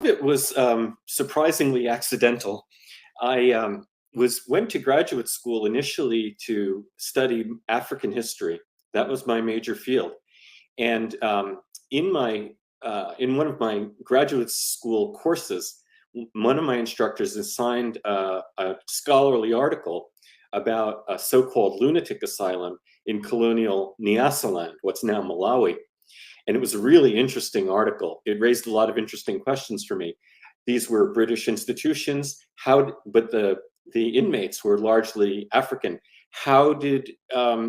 It was surprisingly accidental. I went to graduate school initially to study African history. That was my major field, and in one of my graduate school courses, one of my instructors assigned a scholarly article about a so-called lunatic asylum in colonial Nyasaland, what's now Malawi. And it was a really interesting article. It raised a lot of interesting questions for me. These were British institutions, but the inmates were largely African. How did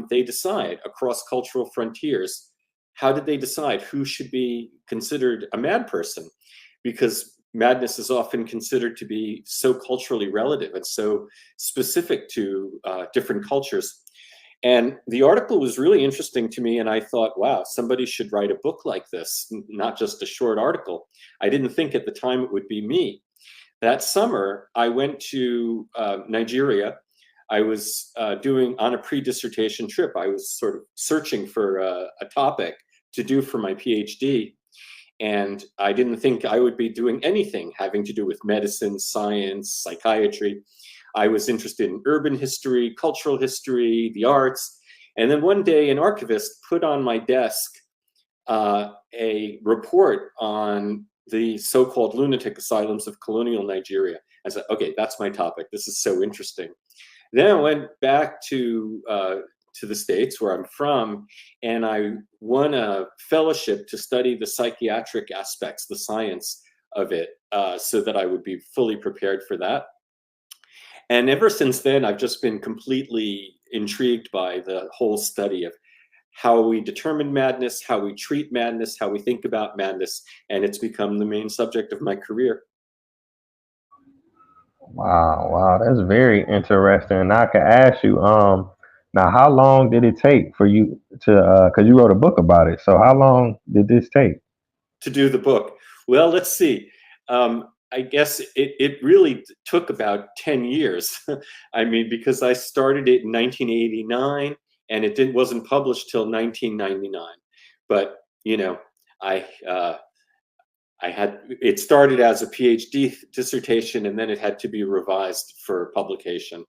they decide across cultural frontiers? How did they decide who should be considered a mad person? Because madness is often considered to be so culturally relative and so specific to different cultures. And the article was really interesting to me, and I thought, wow, somebody should write a book like this, not just a short article. I didn't think at the time it would be me. That summer, I went to Nigeria. I was doing on a pre-dissertation trip. I was sort of searching for a topic to do for my PhD, and I didn't think I would be doing anything having to do with medicine, science, psychiatry. I was interested in urban history, cultural history, the arts. And then one day, an archivist put on my desk a report on the so-called lunatic asylums of colonial Nigeria. I said, okay, that's my topic. This is so interesting. Then I went back to the States, where I'm from, and I won a fellowship to study the psychiatric aspects, the science of it, so that I would be fully prepared for that. And ever since then, I've just been completely intrigued by the whole study of how we determine madness, how we treat madness, how we think about madness, and it's become the main subject of my career. Wow, wow, that's very interesting. And I could ask you, now how long did it take for you to, because you wrote a book about it. So how long did this take? To do the book? Well, let's see. I guess it really took about 10 years. I mean, because I started it in 1989 and it wasn't published till 1999. But, you know, I, uh, I had, it started as a PhD dissertation and then it had to be revised for publication.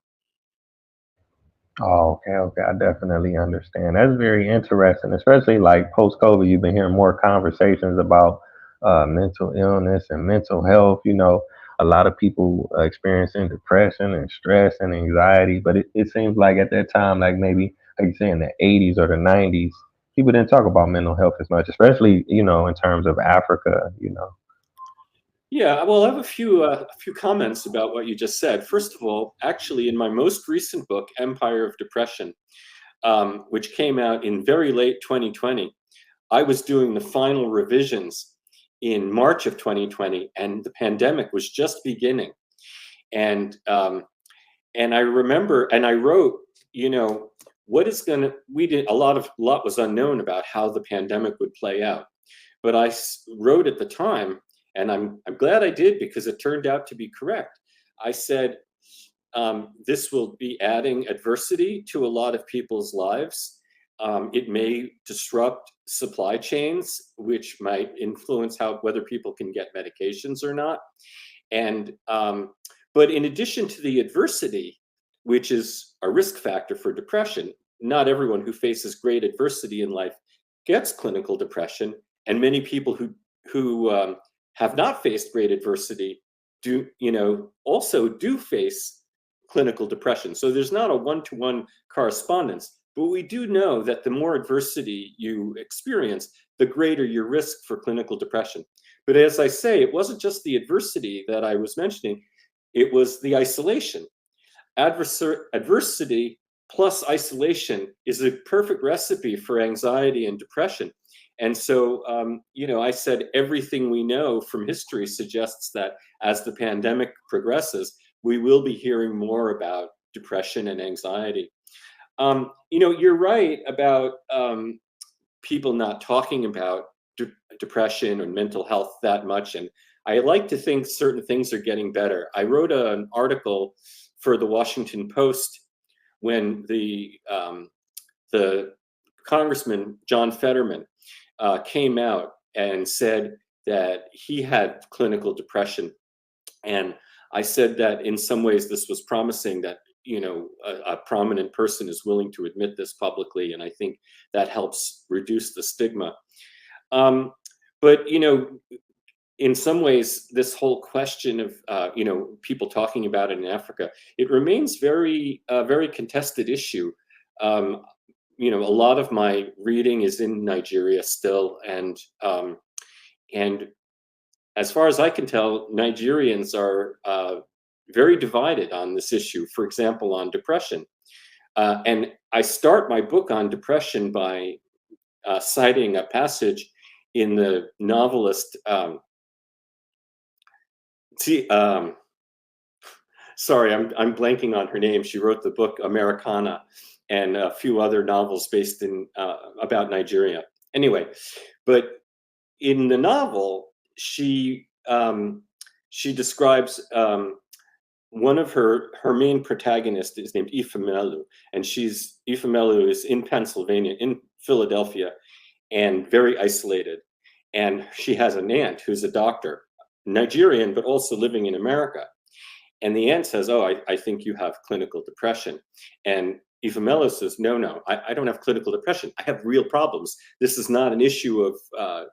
Oh, okay, okay. I definitely understand. That's very interesting, especially like post COVID. You've been hearing more conversations about mental illness and mental health. A lot of people experiencing depression and stress and anxiety. But it seems like at that time, like maybe like you say in the 80s or the 90s, people didn't talk about mental health as much, especially in terms of Africa. Yeah, well, I have a few comments about what you just said. First of all, actually, in my most recent book, Empire of Depression, which came out in very late 2020, I was doing the final revisions in March of 2020, and the pandemic was just beginning. And I remember, and I wrote, you know, what is going to, we did a lot was unknown about how the pandemic would play out. But wrote at the time, and I'm glad I did because it turned out to be correct. I said, this will be adding adversity to a lot of people's lives. It may disrupt supply chains, which might influence whether people can get medications or not. And but in addition to the adversity, which is a risk factor for depression, not everyone who faces great adversity in life gets clinical depression, and many people who have not faced great adversity also do face clinical depression. So there's not a one-to-one correspondence, but we do know that the more adversity you experience, the greater your risk for clinical depression. But as I say, it wasn't just the adversity that I was mentioning, it was the isolation. Adversity plus isolation is a perfect recipe for anxiety and depression. And so, I said everything we know from history suggests that as the pandemic progresses, we will be hearing more about depression and anxiety. You're right about people not talking about depression or mental health that much. And I like to think certain things are getting better. I wrote an article for the Washington Post when the Congressman John Fetterman came out and said that he had clinical depression. And I said that in some ways this was promising, that a prominent person is willing to admit this publicly, and I think that helps reduce the stigma. Um, but in some ways, this whole question of people talking about it in Africa, it remains very contested issue. Um, a lot of my reading is in Nigeria still, and as far as I can tell, Nigerians are very divided on this issue. For example, on depression, and I start my book on depression by citing a passage in the novelist. See, sorry, I'm blanking on her name. She wrote the book Americana and a few other novels based in about Nigeria. Anyway, but in the novel, she describes one of her main protagonists is named Ifemelu, and Ifemelu is in Pennsylvania, in Philadelphia, and very isolated. And she has an aunt who's a doctor, Nigerian, but also living in America. And the aunt says, "Oh, I think you have clinical depression." And Ifemelu says, "No, I don't have clinical depression. I have real problems. This is not an issue of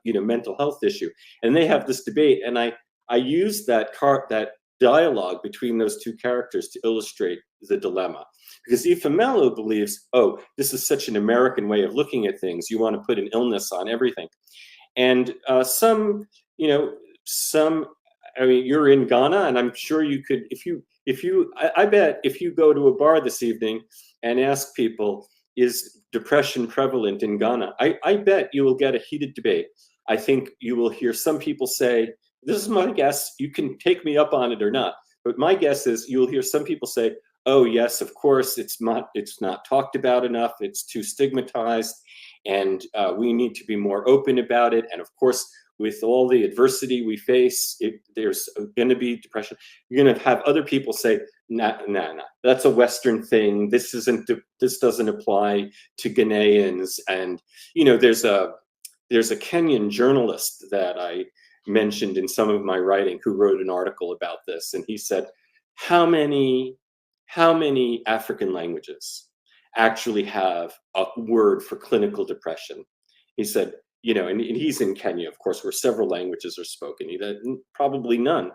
mental health issue." And they have this debate, and I use that dialogue between those two characters to illustrate the dilemma, because Ifemelu believes, "Oh, this is such an American way of looking at things. You want to put an illness on everything." And some, I mean, you're in Ghana, and I'm sure you could, I bet if you go to a bar this evening and ask people, is depression prevalent in Ghana? I bet you will get a heated debate. I think you will hear some people say, this is my guess, you can take me up on it or not, but my guess is you'll hear some people say, "Oh yes, of course, it's not talked about enough, it's too stigmatized, and we need to be more open about it. And of course, with all the adversity we face, there's going to be depression." You're going to have other people say, "Nah, that's a Western thing. This doesn't apply to Ghanaians." And there's a Kenyan journalist that I mentioned in some of my writing who wrote an article about this, and he said, how many African languages actually have a word for clinical depression? He said, and he's in Kenya, of course, where several languages are spoken. He said, probably none.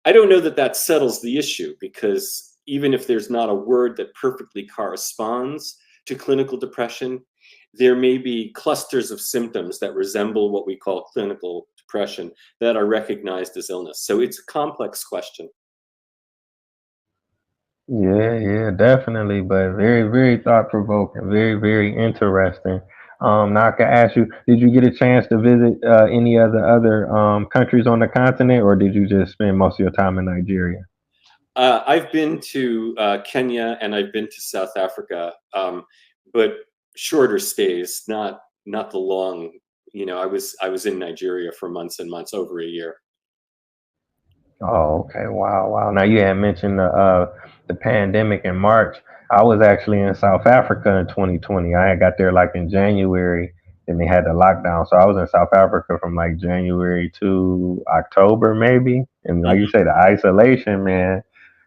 I don't know that settles the issue, because even if there's not a word that perfectly corresponds to clinical depression, there may be clusters of symptoms that resemble what we call clinical depression that are recognized as illness. So it's a complex question. Yeah, definitely, but very, very thought provoking, very, very interesting. Now I can ask you, did you get a chance to visit any of the other countries on the continent, or did you just spend most of your time in Nigeria? I've been to Kenya, and I've been to South Africa, but shorter stays, not the long. I was in Nigeria for months and months, over a year. Oh, okay. Wow, wow. Now you had mentioned the pandemic in March. I was actually in South Africa in 2020. I had got there like in January, and they had the lockdown. So I was in South Africa from like January to October, maybe. And like you Mhm. say, the isolation, man,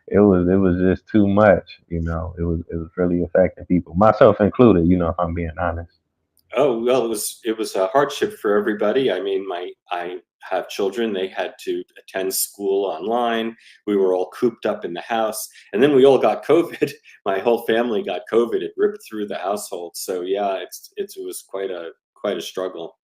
it was just too much. It was really affecting people, myself included. If I'm being honest. Oh well, it was a hardship for everybody. I mean, I have children; they had to attend school online. We were all cooped up in the house, and then we all got COVID. My whole family got COVID. It ripped through the household. So yeah, it was quite a struggle.